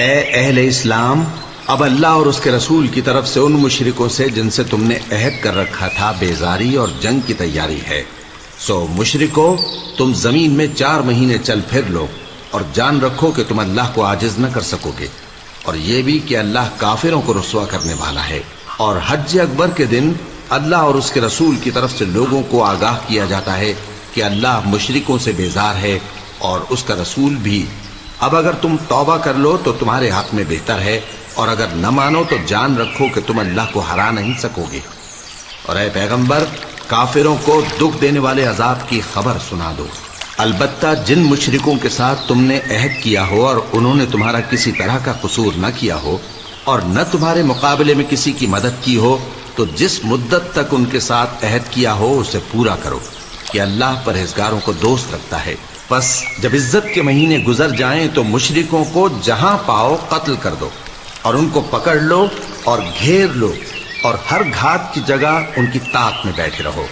اے اہل اسلام، اب اللہ اور اس کے رسول کی طرف سے ان مشرکوں سے جن سے تم نے عہد کر رکھا تھا بیزاری اور جنگ کی تیاری ہے۔ سو مشرکو، تم زمین میں 4 مہینے چل پھر لو اور جان رکھو کہ تم اللہ کو عاجز نہ کر سکو گے، اور یہ بھی کہ اللہ کافروں کو رسوا کرنے والا ہے۔ اور حج اکبر کے دن اللہ اور اس کے رسول کی طرف سے لوگوں کو آگاہ کیا جاتا ہے کہ اللہ مشرکوں سے بیزار ہے اور اس کا رسول بھی۔ اب اگر تم توبہ کر لو تو تمہارے حق میں بہتر ہے، اور اگر نہ مانو تو جان رکھو کہ تم اللہ کو ہرا نہیں سکو گے۔ اور اے پیغمبر، کافروں کو دکھ دینے والے عذاب کی خبر سنا دو۔ البتہ جن مشرکوں کے ساتھ تم نے عہد کیا ہو اور انہوں نے تمہارا کسی طرح کا قصور نہ کیا ہو اور نہ تمہارے مقابلے میں کسی کی مدد کی ہو، تو جس مدت تک ان کے ساتھ عہد کیا ہو اسے پورا کرو، کہ اللہ پرہیزگاروں کو دوست رکھتا ہے۔ پس جب عزت کے مہینے گزر جائیں تو مشرکوں کو جہاں پاؤ قتل کر دو، اور ان کو پکڑ لو اور گھیر لو، اور ہر گھات کی جگہ ان کی طاق میں بیٹھے رہو۔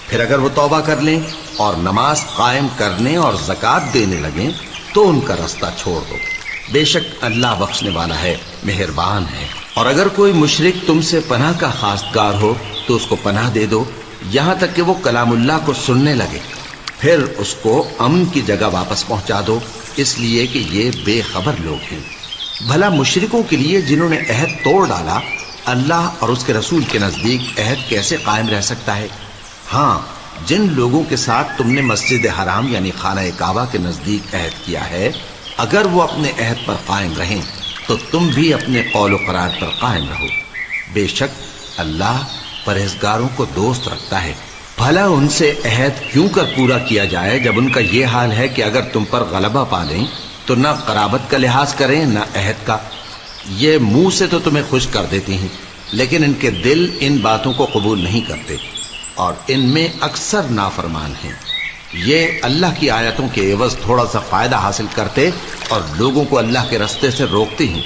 پھر اگر وہ توبہ کر لیں اور نماز قائم کرنے اور زکوٰۃ دینے لگیں تو ان کا رستہ چھوڑ دو، بے شک اللہ بخشنے والا ہے، مہربان ہے۔ اور اگر کوئی مشرک تم سے پناہ کا خواستگار ہو تو اس کو پناہ دے دو، یہاں تک کہ وہ کلام اللہ کو سننے لگے، پھر اس کو امن کی جگہ واپس پہنچا دو، اس لیے کہ یہ بے خبر لوگ ہیں۔ بھلا مشرکوں کے لیے جنہوں نے عہد توڑ ڈالا، اللہ اور اس کے رسول کے نزدیک عہد کیسے قائم رہ سکتا ہے؟ ہاں، جن لوگوں کے ساتھ تم نے مسجد حرام یعنی خانہ کعبہ کے نزدیک عہد کیا ہے، اگر وہ اپنے عہد پر قائم رہیں تو تم بھی اپنے قول و قرار پر قائم رہو، بے شک اللہ پرہیزگاروں کو دوست رکھتا ہے۔ بھلا ان سے عہد کیوں کر پورا کیا جائے جب ان کا یہ حال ہے کہ اگر تم پر غلبہ پا لیں تو نہ قرابت کا لحاظ کریں نہ عہد کا۔ یہ منہ سے تو تمہیں خوش کر دیتی ہیں، لیکن ان کے دل ان باتوں کو قبول نہیں کرتے، اور ان میں اکثر نافرمان ہیں۔ یہ اللہ کی آیتوں کے عوض تھوڑا سا فائدہ حاصل کرتے اور لوگوں کو اللہ کے رستے سے روکتے ہیں۔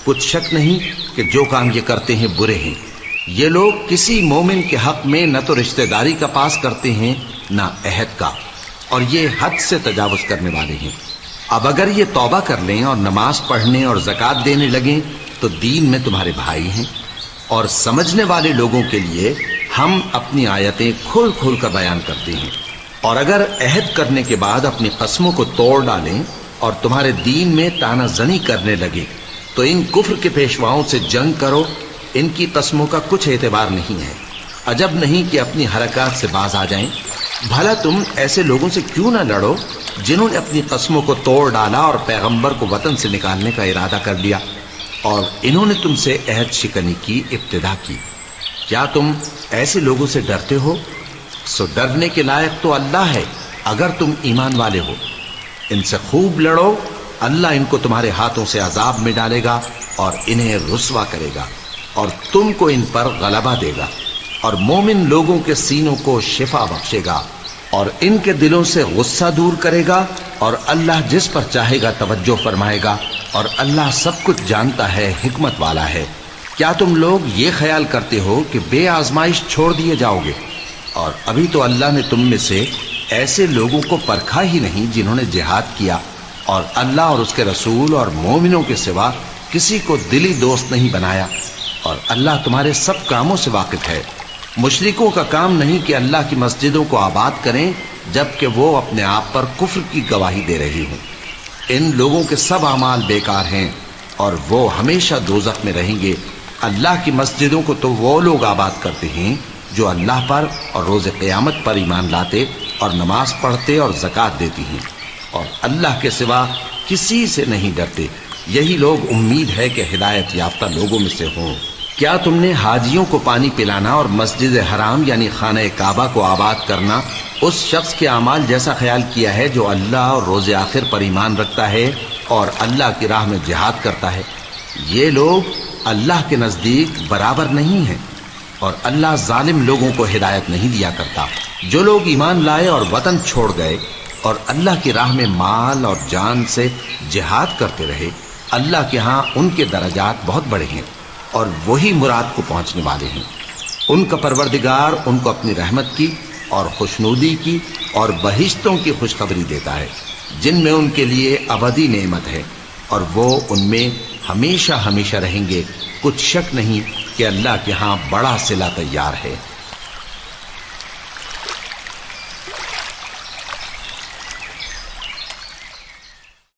کچھ شک نہیں کہ جو کام یہ کرتے ہیں برے ہیں۔ یہ لوگ کسی مومن کے حق میں نہ تو رشتہ داری کا پاس کرتے ہیں نہ عہد کا، اور یہ حد سے تجاوز کرنے والے ہیں۔ اب اگر یہ توبہ کر لیں اور نماز پڑھنے اور زکوٰۃ دینے لگیں تو دین میں تمہارے بھائی ہیں، اور سمجھنے والے لوگوں کے لیے ہم اپنی آیتیں کھول کھول کر بیان کرتے ہیں۔ اور اگر عہد کرنے کے بعد اپنی قسموں کو توڑ ڈالیں اور تمہارے دین میں طعنہ زنی کرنے لگے تو ان کفر کے پیشواؤں سے جنگ کرو، ان کی قسموں کا کچھ اعتبار نہیں ہے، عجب نہیں کہ اپنی حرکات سے باز آ جائیں۔ بھلا تم ایسے لوگوں سے کیوں نہ لڑو جنہوں نے اپنی قسموں کو توڑ ڈالا اور پیغمبر کو وطن سے نکالنے کا ارادہ کر لیا، اور انہوں نے تم سے عہد شکنی کی ابتدا کی۔ کیا تم ایسے لوگوں سے ڈرتے ہو؟ سو ڈرنے کے لائق تو اللہ ہے اگر تم ایمان والے ہو۔ ان سے خوب لڑو، اللہ ان کو تمہارے ہاتھوں سے عذاب میں ڈالے گا اور انہیں رسوا کرے گا، اور تم کو ان پر غلبہ دے گا، اور مومن لوگوں کے سینوں کو شفا بخشے گا، اور ان کے دلوں سے غصہ دور کرے گا، اور اللہ جس پر چاہے گا توجہ فرمائے گا، اور اللہ سب کچھ جانتا ہے، حکمت والا ہے۔ کیا تم لوگ یہ خیال کرتے ہو کہ بے آزمائش چھوڑ دیے جاؤ گے؟ اور ابھی تو اللہ نے تم میں سے ایسے لوگوں کو پرکھا ہی نہیں جنہوں نے جہاد کیا، اور اللہ اور اس کے رسول اور مومنوں کے سوا کسی کو دلی دوست نہیں بنایا، اور اللہ تمہارے سب کاموں سے واقف ہے۔ مشرکوں کا کام نہیں کہ اللہ کی مسجدوں کو آباد کریں جبکہ وہ اپنے آپ پر کفر کی گواہی دے رہی ہوں۔ ان لوگوں کے سب اعمال بیکار ہیں اور وہ ہمیشہ دوزخ میں رہیں گے۔ اللہ کی مسجدوں کو تو وہ لوگ آباد کرتے ہیں جو اللہ پر اور روز قیامت پر ایمان لاتے اور نماز پڑھتے اور زکوٰۃ دیتی ہیں، اور اللہ کے سوا کسی سے نہیں ڈرتے۔ یہی لوگ امید ہے کہ ہدایت یافتہ لوگوں میں سے ہوں۔ کیا تم نے حاجیوں کو پانی پلانا اور مسجد حرام یعنی خانہ کعبہ کو آباد کرنا اس شخص کے اعمال جیسا خیال کیا ہے جو اللہ اور روز آخر پر ایمان رکھتا ہے اور اللہ کی راہ میں جہاد کرتا ہے؟ یہ لوگ اللہ کے نزدیک برابر نہیں ہیں، اور اللہ ظالم لوگوں کو ہدایت نہیں دیا کرتا۔ جو لوگ ایمان لائے اور وطن چھوڑ گئے اور اللہ کی راہ میں مال اور جان سے جہاد کرتے رہے، اللہ کے ہاں ان کے درجات بہت بڑے ہیں، اور وہی مراد کو پہنچنے والے ہیں۔ ان کا پروردگار ان کو اپنی رحمت کی اور خوشنودی کی اور بہشتوں کی خوشخبری دیتا ہے جن میں ان کے لیے ابدی نعمت ہے، اور وہ ان میں ہمیشہ ہمیشہ رہیں گے، کچھ شک نہیں کہ اللہ کے ہاں بڑا صلہ تیار ہے۔